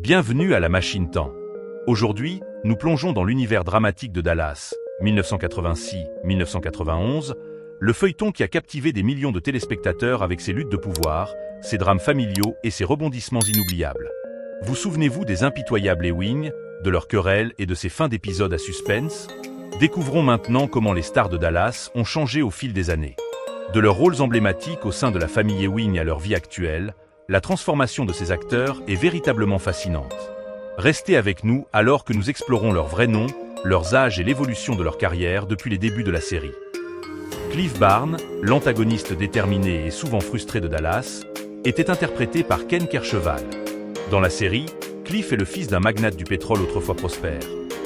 Bienvenue à la Machine Temps. Aujourd'hui, nous plongeons dans l'univers dramatique de Dallas, 1986-1991, le feuilleton qui a captivé des millions de téléspectateurs avec ses luttes de pouvoir, ses drames familiaux et ses rebondissements inoubliables. Vous souvenez-vous des impitoyables Ewing, de leurs querelles et de ces fins d'épisodes à suspense? Découvrons maintenant comment les stars de Dallas ont changé au fil des années. De leurs rôles emblématiques au sein de la famille Ewing à leur vie actuelle, la transformation de ces acteurs est véritablement fascinante. Restez avec nous alors que nous explorons leurs vrais noms, leurs âges et l'évolution de leur carrière depuis les débuts de la série. Cliff Barnes, l'antagoniste déterminé et souvent frustré de Dallas, était interprété par Ken Kercheval. Dans la série, Cliff est le fils d'un magnate du pétrole autrefois prospère,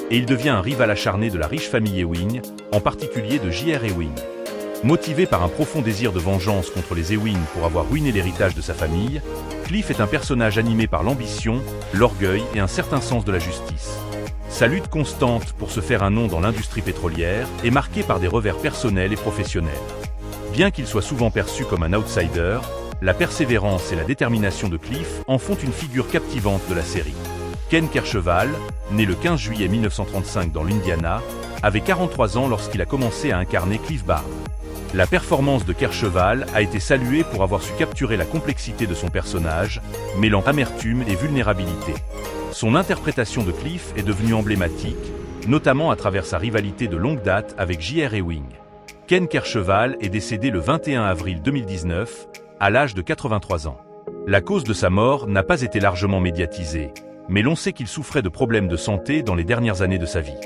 et il devient un rival acharné de la riche famille Ewing, en particulier de J.R. Ewing. Motivé par un profond désir de vengeance contre les Ewing pour avoir ruiné l'héritage de sa famille, Cliff est un personnage animé par l'ambition, l'orgueil et un certain sens de la justice. Sa lutte constante pour se faire un nom dans l'industrie pétrolière est marquée par des revers personnels et professionnels. Bien qu'il soit souvent perçu comme un outsider, la persévérance et la détermination de Cliff en font une figure captivante de la série. Ken Kercheval, né le 15 juillet 1935 dans l'Indiana, avait 43 ans lorsqu'il a commencé à incarner Cliff Barnes. La performance de Kercheval a été saluée pour avoir su capturer la complexité de son personnage, mêlant amertume et vulnérabilité. Son interprétation de Cliff est devenue emblématique, notamment à travers sa rivalité de longue date avec J.R. Ewing. Ken Kercheval est décédé le 21 avril 2019, à l'âge de 83 ans. La cause de sa mort n'a pas été largement médiatisée, mais l'on sait qu'il souffrait de problèmes de santé dans les dernières années de sa vie.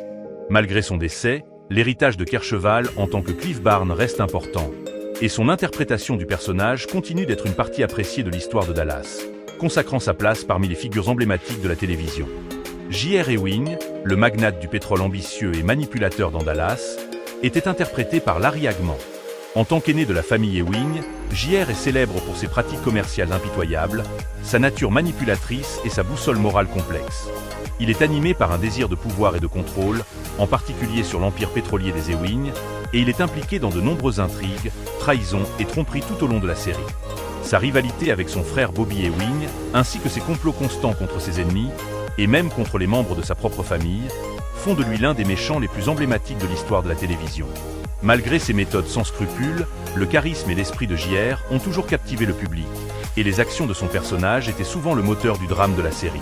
Malgré son décès, l'héritage de Kercheval en tant que Cliff Barnes reste important, et son interprétation du personnage continue d'être une partie appréciée de l'histoire de Dallas, consacrant sa place parmi les figures emblématiques de la télévision. J.R. Ewing, le magnate du pétrole ambitieux et manipulateur dans Dallas, était interprété par Larry Hagman. En tant qu'aîné de la famille Ewing, J.R. est célèbre pour ses pratiques commerciales impitoyables, sa nature manipulatrice et sa boussole morale complexe. Il est animé par un désir de pouvoir et de contrôle, en particulier sur l'empire pétrolier des Ewing, et il est impliqué dans de nombreuses intrigues, trahisons et tromperies tout au long de la série. Sa rivalité avec son frère Bobby Ewing, ainsi que ses complots constants contre ses ennemis, et même contre les membres de sa propre famille, font de lui l'un des méchants les plus emblématiques de l'histoire de la télévision. Malgré ses méthodes sans scrupules, le charisme et l'esprit de J.R. ont toujours captivé le public, et les actions de son personnage étaient souvent le moteur du drame de la série.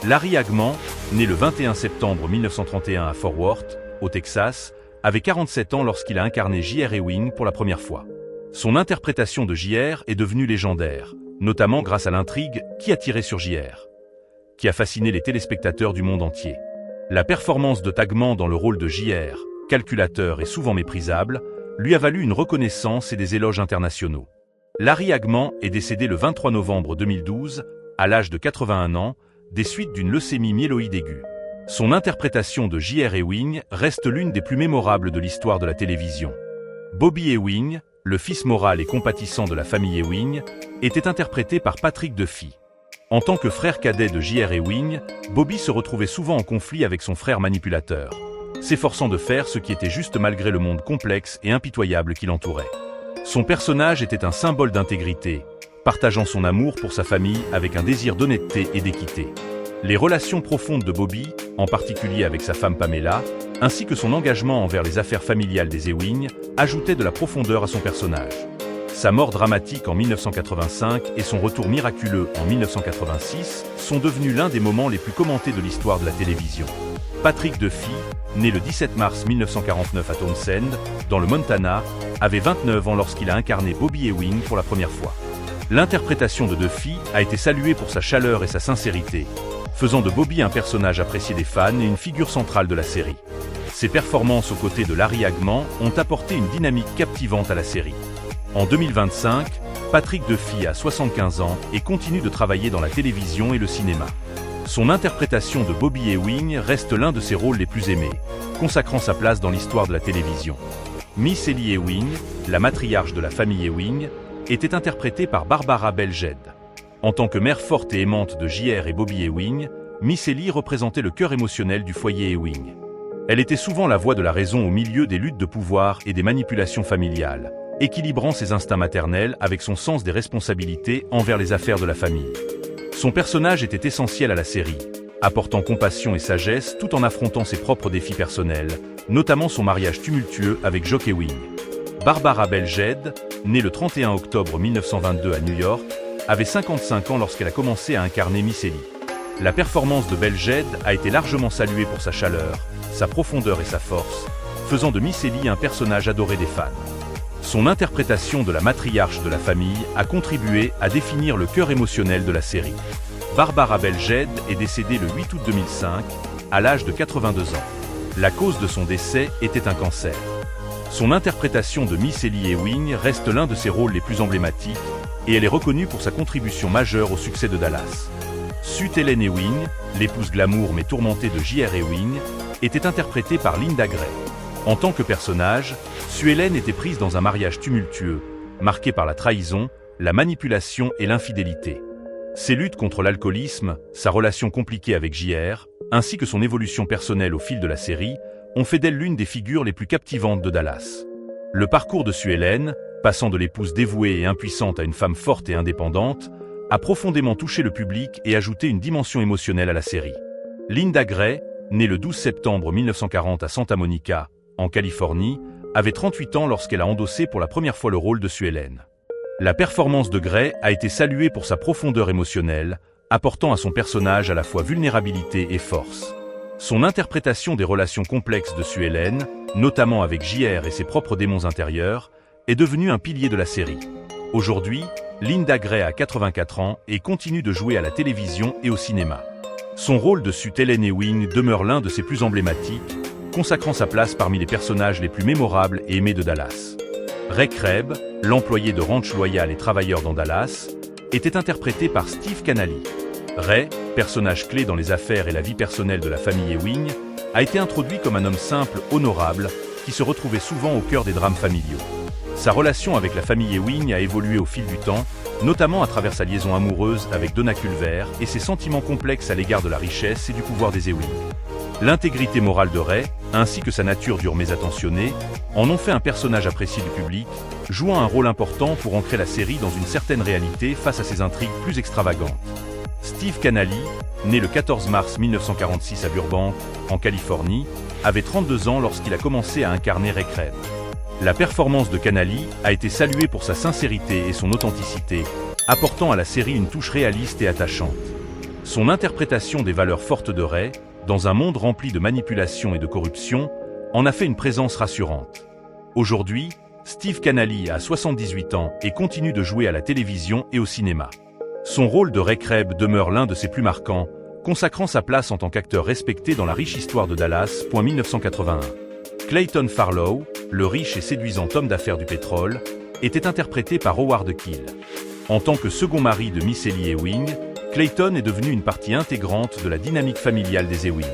Larry Hagman, né le 21 septembre 1931 à Fort Worth, au Texas, avait 47 ans lorsqu'il a incarné J.R. Ewing pour la première fois. Son interprétation de J.R. est devenue légendaire, notamment grâce à l'intrigue Qui a tiré sur J.R., qui a fasciné les téléspectateurs du monde entier. La performance de Hagman dans le rôle de J.R., calculateur et souvent méprisable, lui a valu une reconnaissance et des éloges internationaux. Larry Hagman est décédé le 23 novembre 2012, à l'âge de 81 ans, des suites d'une leucémie myéloïde aiguë. Son interprétation de J.R. Ewing reste l'une des plus mémorables de l'histoire de la télévision. Bobby Ewing, le fils moral et compatissant de la famille Ewing, était interprété par Patrick Duffy. En tant que frère cadet de J.R. Ewing, Bobby se retrouvait souvent en conflit avec son frère manipulateur, s'efforçant de faire ce qui était juste malgré le monde complexe et impitoyable qui l'entourait. Son personnage était un symbole d'intégrité, partageant son amour pour sa famille avec un désir d'honnêteté et d'équité. Les relations profondes de Bobby, en particulier avec sa femme Pamela, ainsi que son engagement envers les affaires familiales des Ewing, ajoutaient de la profondeur à son personnage. Sa mort dramatique en 1985 et son retour miraculeux en 1986 sont devenus l'un des moments les plus commentés de l'histoire de la télévision. Patrick Duffy, né le 17 mars 1949 à Townsend, dans le Montana, avait 29 ans lorsqu'il a incarné Bobby Ewing pour la première fois. L'interprétation de Duffy a été saluée pour sa chaleur et sa sincérité, faisant de Bobby un personnage apprécié des fans et une figure centrale de la série. Ses performances aux côtés de Larry Hagman ont apporté une dynamique captivante à la série. En 2025, Patrick Duffy a 75 ans et continue de travailler dans la télévision et le cinéma. Son interprétation de Bobby Ewing reste l'un de ses rôles les plus aimés, consacrant sa place dans l'histoire de la télévision. Miss Ellie Ewing, la matriarche de la famille Ewing, était interprétée par Barbara Bel Geddes. En tant que mère forte et aimante de J.R. et Bobby Ewing, Miss Ellie représentait le cœur émotionnel du foyer Ewing. Elle était souvent la voix de la raison au milieu des luttes de pouvoir et des manipulations familiales, équilibrant ses instincts maternels avec son sens des responsabilités envers les affaires de la famille. Son personnage était essentiel à la série, apportant compassion et sagesse tout en affrontant ses propres défis personnels, notamment son mariage tumultueux avec Jock Ewing. Barbara Bell Ged, née le 31 octobre 1922 à New York, avait 55 ans lorsqu'elle a commencé à incarner Miss Ellie. La performance de Bell Ged a été largement saluée pour sa chaleur, sa profondeur et sa force, faisant de Miss Ellie un personnage adoré des fans. Son interprétation de la matriarche de la famille a contribué à définir le cœur émotionnel de la série. Barbara Bell Ged est décédée le 8 août 2005, à l'âge de 82 ans. La cause de son décès était un cancer. Son interprétation de Miss Ellie Ewing reste l'un de ses rôles les plus emblématiques, et elle est reconnue pour sa contribution majeure au succès de Dallas. Sue Ellen Ewing, l'épouse glamour mais tourmentée de J.R. Ewing, était interprétée par Linda Gray. En tant que personnage, Sue Ellen était prise dans un mariage tumultueux, marqué par la trahison, la manipulation et l'infidélité. Ses luttes contre l'alcoolisme, sa relation compliquée avec J.R., ainsi que son évolution personnelle au fil de la série, ont fait d'elle l'une des figures les plus captivantes de Dallas. Le parcours de Sue Ellen, passant de l'épouse dévouée et impuissante à une femme forte et indépendante, a profondément touché le public et ajouté une dimension émotionnelle à la série. Linda Gray, née le 12 septembre 1940 à Santa Monica, en Californie, avait 38 ans lorsqu'elle a endossé pour la première fois le rôle de Sue Ellen. La performance de Gray a été saluée pour sa profondeur émotionnelle, apportant à son personnage à la fois vulnérabilité et force. Son interprétation des relations complexes de Sue Ellen, notamment avec J.R. et ses propres démons intérieurs, est devenue un pilier de la série. Aujourd'hui, Linda Gray a 84 ans et continue de jouer à la télévision et au cinéma. Son rôle de Sue Ellen Ewing demeure l'un de ses plus emblématiques, consacrant sa place parmi les personnages les plus mémorables et aimés de Dallas. Ray Kreb, l'employé de ranch loyal et travailleur dans Dallas, était interprété par Steve Canally. Ray, personnage clé dans les affaires et la vie personnelle de la famille Ewing, a été introduit comme un homme simple, honorable, qui se retrouvait souvent au cœur des drames familiaux. Sa relation avec la famille Ewing a évolué au fil du temps, notamment à travers sa liaison amoureuse avec Donna Culver et ses sentiments complexes à l'égard de la richesse et du pouvoir des Ewing. L'intégrité morale de Ray, ainsi que sa nature dure mais attentionnée, en ont fait un personnage apprécié du public, jouant un rôle important pour ancrer la série dans une certaine réalité face à ses intrigues plus extravagantes. Steve Canally, né le 14 mars 1946 à Burbank, en Californie, avait 32 ans lorsqu'il a commencé à incarner Ray Kreb. La performance de Canally a été saluée pour sa sincérité et son authenticité, apportant à la série une touche réaliste et attachante. Son interprétation des valeurs fortes de Ray, dans un monde rempli de manipulation et de corruption, en a fait une présence rassurante. Aujourd'hui, Steve Canally a 78 ans et continue de jouer à la télévision et au cinéma. Son rôle de Ray Kreb demeure l'un de ses plus marquants, consacrant sa place en tant qu'acteur respecté dans la riche histoire de Dallas. 1981. Clayton Farlow, le riche et séduisant homme d'affaires du pétrole, était interprété par Howard Keel. En tant que second mari de Miss Ellie Ewing, Clayton est devenu une partie intégrante de la dynamique familiale des Ewing.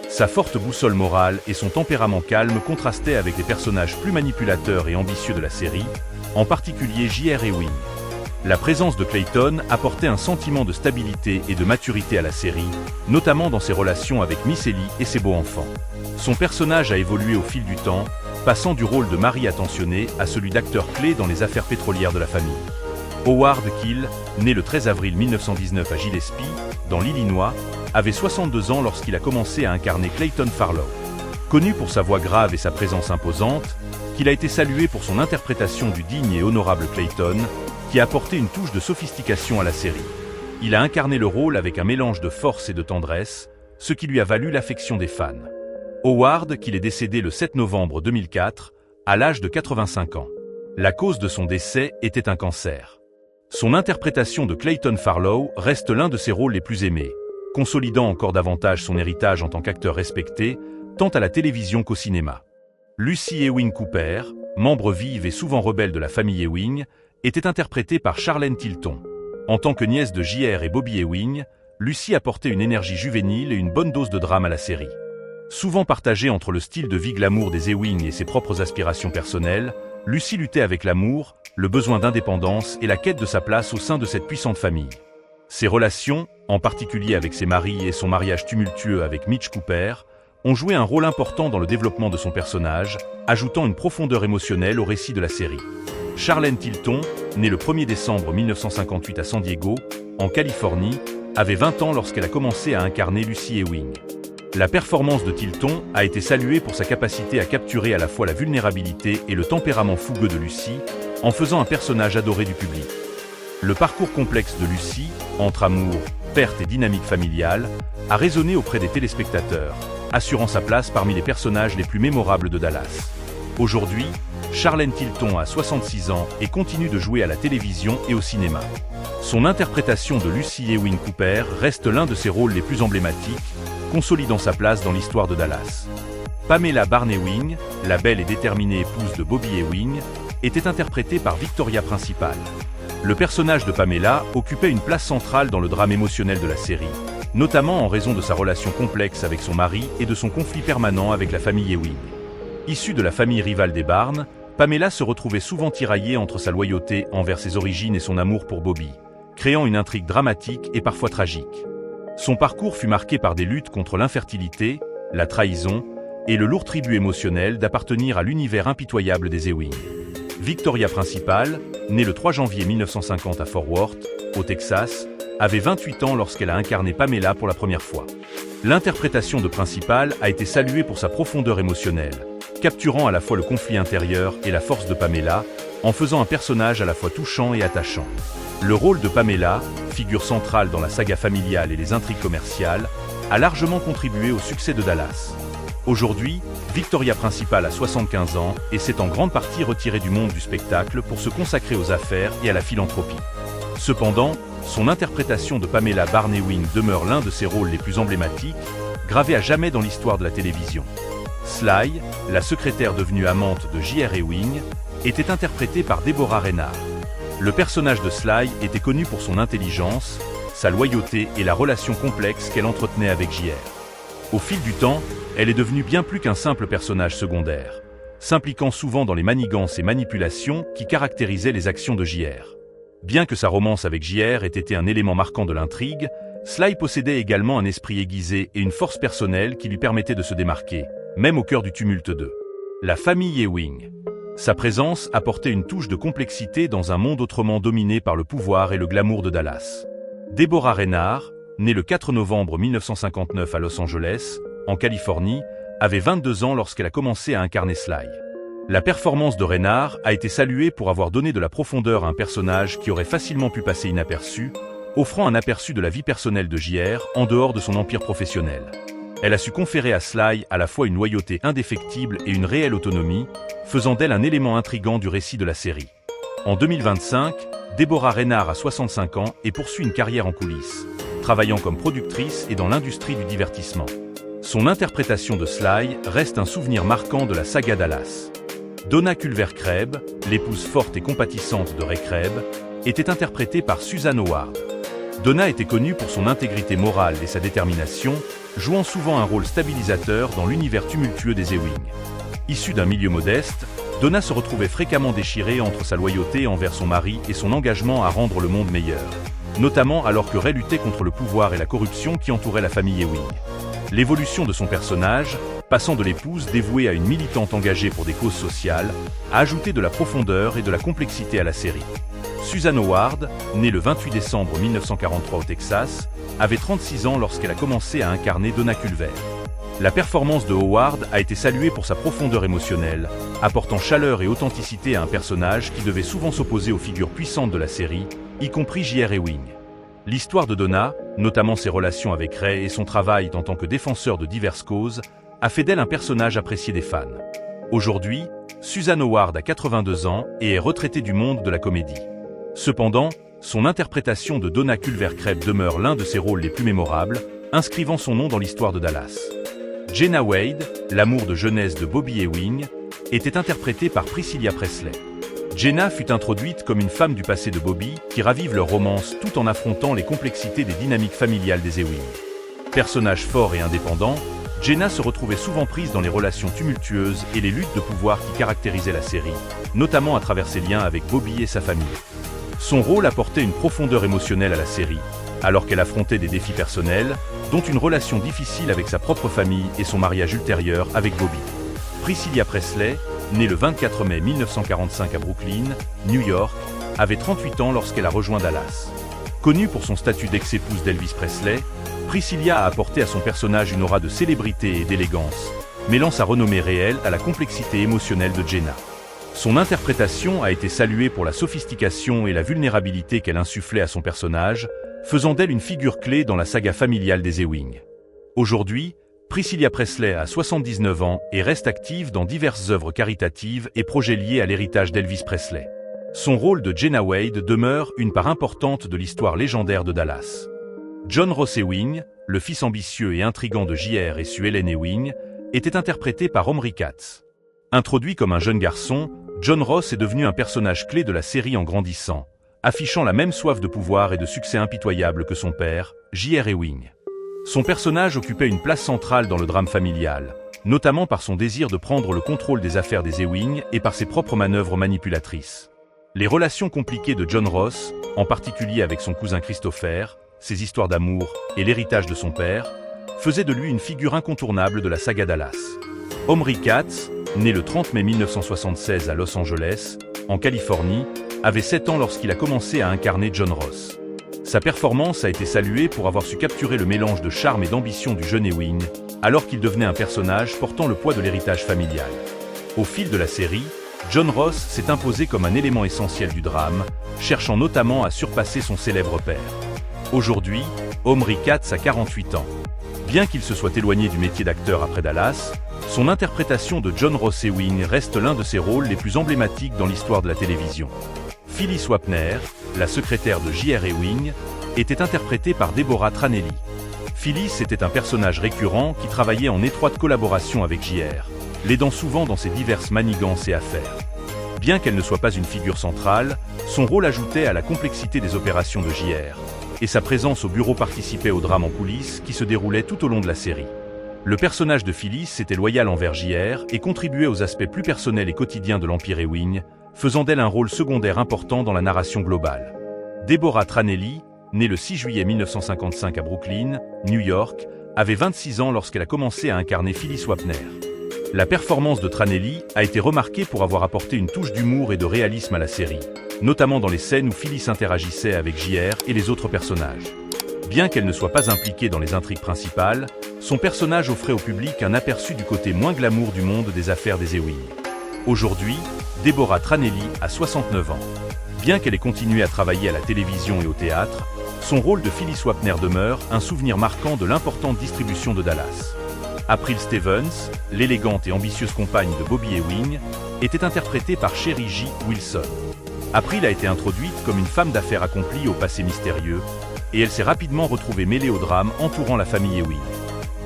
Sa forte boussole morale et son tempérament calme contrastaient avec les personnages plus manipulateurs et ambitieux de la série, en particulier J.R. Ewing. La présence de Clayton apportait un sentiment de stabilité et de maturité à la série, notamment dans ses relations avec Miss Ellie et ses beaux-enfants. Son personnage a évolué au fil du temps, passant du rôle de mari attentionné à celui d'acteur clé dans les affaires pétrolières de la famille. Howard Keel, né le 13 avril 1919 à Gillespie, dans l'Illinois, avait 62 ans lorsqu'il a commencé à incarner Clayton Farlow. Connu pour sa voix grave et sa présence imposante, Keel a été salué pour son interprétation du digne et honorable Clayton, qui a apporté une touche de sophistication à la série. Il a incarné le rôle avec un mélange de force et de tendresse, ce qui lui a valu l'affection des fans. Howard Keel est décédé le 7 novembre 2004, à l'âge de 85 ans. La cause de son décès était un cancer. Son interprétation de Clayton Farlow reste l'un de ses rôles les plus aimés, consolidant encore davantage son héritage en tant qu'acteur respecté, tant à la télévision qu'au cinéma. Lucy Ewing Cooper, membre vive et souvent rebelle de la famille Ewing, était interprétée par Charlene Tilton. En tant que nièce de J.R. et Bobby Ewing, Lucy apportait une énergie juvénile et une bonne dose de drame à la série. Souvent partagée entre le style de vie glamour des Ewing et ses propres aspirations personnelles, Lucy luttait avec l'amour, le besoin d'indépendance et la quête de sa place au sein de cette puissante famille. Ses relations, en particulier avec ses maris et son mariage tumultueux avec Mitch Cooper, ont joué un rôle important dans le développement de son personnage, ajoutant une profondeur émotionnelle au récit de la série. Charlene Tilton, née le 1er décembre 1958 à San Diego, en Californie, avait 20 ans lorsqu'elle a commencé à incarner Lucy Ewing. La performance de Tilton a été saluée pour sa capacité à capturer à la fois la vulnérabilité et le tempérament fougueux de Lucy, en faisant un personnage adoré du public. Le parcours complexe de Lucy, entre amour, perte et dynamique familiale, a résonné auprès des téléspectateurs, assurant sa place parmi les personnages les plus mémorables de Dallas. Aujourd'hui, Charlene Tilton a 66 ans et continue de jouer à la télévision et au cinéma. Son interprétation de Lucy Ewing Cooper reste l'un de ses rôles les plus emblématiques, consolidant sa place dans l'histoire de Dallas. Pamela Barney-Ewing, la belle et déterminée épouse de Bobby Ewing, était interprétée par Victoria Principal. Le personnage de Pamela occupait une place centrale dans le drame émotionnel de la série, notamment en raison de sa relation complexe avec son mari et de son conflit permanent avec la famille Ewing. Issue de la famille rivale des Barnes, Pamela se retrouvait souvent tiraillée entre sa loyauté envers ses origines et son amour pour Bobby, créant une intrigue dramatique et parfois tragique. Son parcours fut marqué par des luttes contre l'infertilité, la trahison et le lourd tribut émotionnel d'appartenir à l'univers impitoyable des Ewing. Victoria Principal, née le 3 janvier 1950 à Fort Worth, au Texas, avait 28 ans lorsqu'elle a incarné Pamela pour la première fois. L'interprétation de Principal a été saluée pour sa profondeur émotionnelle, capturant à la fois le conflit intérieur et la force de Pamela, en faisant un personnage à la fois touchant et attachant. Le rôle de Pamela, figure centrale dans la saga familiale et les intrigues commerciales, a largement contribué au succès de Dallas. Aujourd'hui, Victoria Principal a 75 ans et s'est en grande partie retirée du monde du spectacle pour se consacrer aux affaires et à la philanthropie. Cependant, son interprétation de Pamela Barney-Ewing demeure l'un de ses rôles les plus emblématiques, gravé à jamais dans l'histoire de la télévision. Sly, la secrétaire devenue amante de J.R. Ewing, était interprétée par Deborah Reynard. Le personnage de Sly était connu pour son intelligence, sa loyauté et la relation complexe qu'elle entretenait avec J.R. Au fil du temps, elle est devenue bien plus qu'un simple personnage secondaire, s'impliquant souvent dans les manigances et manipulations qui caractérisaient les actions de J.R. Bien que sa romance avec J.R. ait été un élément marquant de l'intrigue, Sly possédait également un esprit aiguisé et une force personnelle qui lui permettait de se démarquer, même au cœur du tumulte de la famille Ewing. Sa présence apportait une touche de complexité dans un monde autrement dominé par le pouvoir et le glamour de Dallas. Deborah Reynard, née le 4 novembre 1959 à Los Angeles, en Californie, avait 22 ans lorsqu'elle a commencé à incarner Sly. La performance de Reynard a été saluée pour avoir donné de la profondeur à un personnage qui aurait facilement pu passer inaperçu, offrant un aperçu de la vie personnelle de J.R. en dehors de son empire professionnel. Elle a su conférer à Sly à la fois une loyauté indéfectible et une réelle autonomie, faisant d'elle un élément intrigant du récit de la série. En 2025, Deborah Reynard a 65 ans et poursuit une carrière en coulisses, travaillant comme productrice et dans l'industrie du divertissement. Son interprétation de Sly reste un souvenir marquant de la saga Dallas. Donna Culver-Crebb, l'épouse forte et compatissante de Ray Crebb, était interprétée par Suzanne Howard. Donna était connue pour son intégrité morale et sa détermination, jouant souvent un rôle stabilisateur dans l'univers tumultueux des Ewing. Issue d'un milieu modeste, Donna se retrouvait fréquemment déchirée entre sa loyauté envers son mari et son engagement à rendre le monde meilleur, notamment alors que Ray luttait contre le pouvoir et la corruption qui entouraient la famille Ewing. L'évolution de son personnage, passant de l'épouse dévouée à une militante engagée pour des causes sociales, a ajouté de la profondeur et de la complexité à la série. Suzanne Howard, née le 28 décembre 1943 au Texas, avait 36 ans lorsqu'elle a commencé à incarner Donna Culver. La performance de Howard a été saluée pour sa profondeur émotionnelle, apportant chaleur et authenticité à un personnage qui devait souvent s'opposer aux figures puissantes de la série, y compris J.R. Ewing. L'histoire de Donna, notamment ses relations avec Ray et son travail en tant que défenseur de diverses causes, a fait d'elle un personnage apprécié des fans. Aujourd'hui, Suzanne Howard a 82 ans et est retraitée du monde de la comédie. Cependant, son interprétation de Donna Culver-Crebb demeure l'un de ses rôles les plus mémorables, inscrivant son nom dans l'histoire de Dallas. Jenna Wade, l'amour de jeunesse de Bobby Ewing, était interprétée par Priscilla Presley. Jenna fut introduite comme une femme du passé de Bobby qui ravive leur romance tout en affrontant les complexités des dynamiques familiales des Ewing. Personnage fort et indépendant, Jenna se retrouvait souvent prise dans les relations tumultueuses et les luttes de pouvoir qui caractérisaient la série, notamment à travers ses liens avec Bobby et sa famille. Son rôle apportait une profondeur émotionnelle à la série, alors qu'elle affrontait des défis personnels, dont une relation difficile avec sa propre famille et son mariage ultérieur avec Bobby. Priscilla Presley, née le 24 mai 1945 à Brooklyn, New York, avait 38 ans lorsqu'elle a rejoint Dallas. Connue pour son statut d'ex-épouse d'Elvis Presley, Priscilla a apporté à son personnage une aura de célébrité et d'élégance, mêlant sa renommée réelle à la complexité émotionnelle de Jenna. Son interprétation a été saluée pour la sophistication et la vulnérabilité qu'elle insufflait à son personnage, faisant d'elle une figure clé dans la saga familiale des Ewing. Aujourd'hui, Priscilla Presley a 79 ans et reste active dans diverses œuvres caritatives et projets liés à l'héritage d'Elvis Presley. Son rôle de Jenna Wade demeure une part importante de l'histoire légendaire de Dallas. John Ross Ewing, le fils ambitieux et intrigant de J.R. et Sue Ellen Ewing, était interprété par Omri Katz. Introduit comme un jeune garçon, John Ross est devenu un personnage clé de la série en grandissant, affichant la même soif de pouvoir et de succès impitoyable que son père, J.R. Ewing. Son personnage occupait une place centrale dans le drame familial, notamment par son désir de prendre le contrôle des affaires des Ewing et par ses propres manœuvres manipulatrices. Les relations compliquées de John Ross, en particulier avec son cousin Christopher, ses histoires d'amour et l'héritage de son père, faisaient de lui une figure incontournable de la saga Dallas. Omri Katz, né le 30 mai 1976 à Los Angeles, en Californie, avait 7 ans lorsqu'il a commencé à incarner John Ross. Sa performance a été saluée pour avoir su capturer le mélange de charme et d'ambition du jeune Ewing, alors qu'il devenait un personnage portant le poids de l'héritage familial. Au fil de la série, John Ross s'est imposé comme un élément essentiel du drame, cherchant notamment à surpasser son célèbre père. Aujourd'hui, Omri Katz a 48 ans. Bien qu'il se soit éloigné du métier d'acteur après Dallas, son interprétation de John Ross Ewing reste l'un de ses rôles les plus emblématiques dans l'histoire de la télévision. Phyllis Wapner, la secrétaire de J.R. Ewing, était interprétée par Deborah Tranelli. Phyllis était un personnage récurrent qui travaillait en étroite collaboration avec J.R., l'aidant souvent dans ses diverses manigances et affaires. Bien qu'elle ne soit pas une figure centrale, son rôle ajoutait à la complexité des opérations de J.R., et sa présence au bureau participait au drame en coulisses qui se déroulait tout au long de la série. Le personnage de Phyllis était loyal envers J.R. et contribuait aux aspects plus personnels et quotidiens de l'Empire Ewing, faisant d'elle un rôle secondaire important dans la narration globale. Deborah Tranelli, née le 6 juillet 1955 à Brooklyn, New York, avait 26 ans lorsqu'elle a commencé à incarner Phyllis Wapner. La performance de Tranelli a été remarquée pour avoir apporté une touche d'humour et de réalisme à la série, notamment dans les scènes où Phyllis interagissait avec J.R. et les autres personnages. Bien qu'elle ne soit pas impliquée dans les intrigues principales, son personnage offrait au public un aperçu du côté moins glamour du monde des affaires des Ewing. Aujourd'hui, Deborah Tranelli a 69 ans. Bien qu'elle ait continué à travailler à la télévision et au théâtre, son rôle de Phyllis Wapner demeure un souvenir marquant de l'importante distribution de Dallas. April Stevens, l'élégante et ambitieuse compagne de Bobby Ewing, était interprétée par Sherry J. Wilson. April a été introduite comme une femme d'affaires accomplie au passé mystérieux, et elle s'est rapidement retrouvée mêlée au drame entourant la famille Ewing.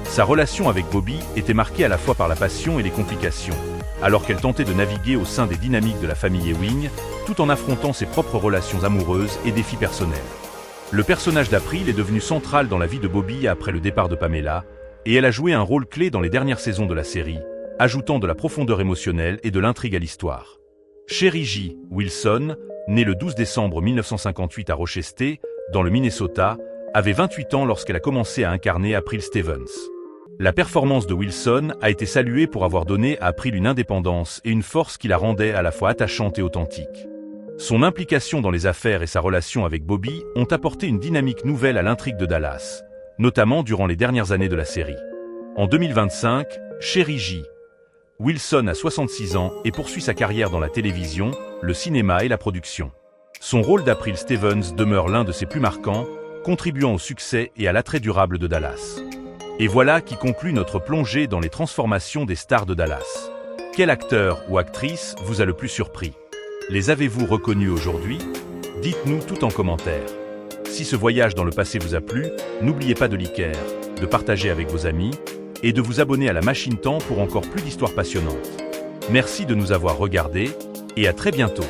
Sa relation avec Bobby était marquée à la fois par la passion et les complications, alors qu'elle tentait de naviguer au sein des dynamiques de la famille Ewing, tout en affrontant ses propres relations amoureuses et défis personnels. Le personnage d'April est devenu central dans la vie de Bobby après le départ de Pamela, et elle a joué un rôle clé dans les dernières saisons de la série, ajoutant de la profondeur émotionnelle et de l'intrigue à l'histoire. Sherry J. Wilson, née le 12 décembre 1958 à Rochester, dans le Minnesota, avait 28 ans lorsqu'elle a commencé à incarner April Stevens. La performance de Wilson a été saluée pour avoir donné à April une indépendance et une force qui la rendait à la fois attachante et authentique. Son implication dans les affaires et sa relation avec Bobby ont apporté une dynamique nouvelle à l'intrigue de Dallas, notamment durant les dernières années de la série. En 2025, Sherry J. Wilson a 66 ans et poursuit sa carrière dans la télévision, le cinéma et la production. Son rôle d'April Stevens demeure l'un de ses plus marquants, contribuant au succès et à l'attrait durable de Dallas. Et voilà qui conclut notre plongée dans les transformations des stars de Dallas. Quel acteur ou actrice vous a le plus surpris? Les avez-vous reconnus aujourd'hui? Dites-nous tout en commentaire. Si ce voyage dans le passé vous a plu, n'oubliez pas de liker, de partager avec vos amis et de vous abonner à la Machine Temps pour encore plus d'histoires passionnantes. Merci de nous avoir regardés et à très bientôt.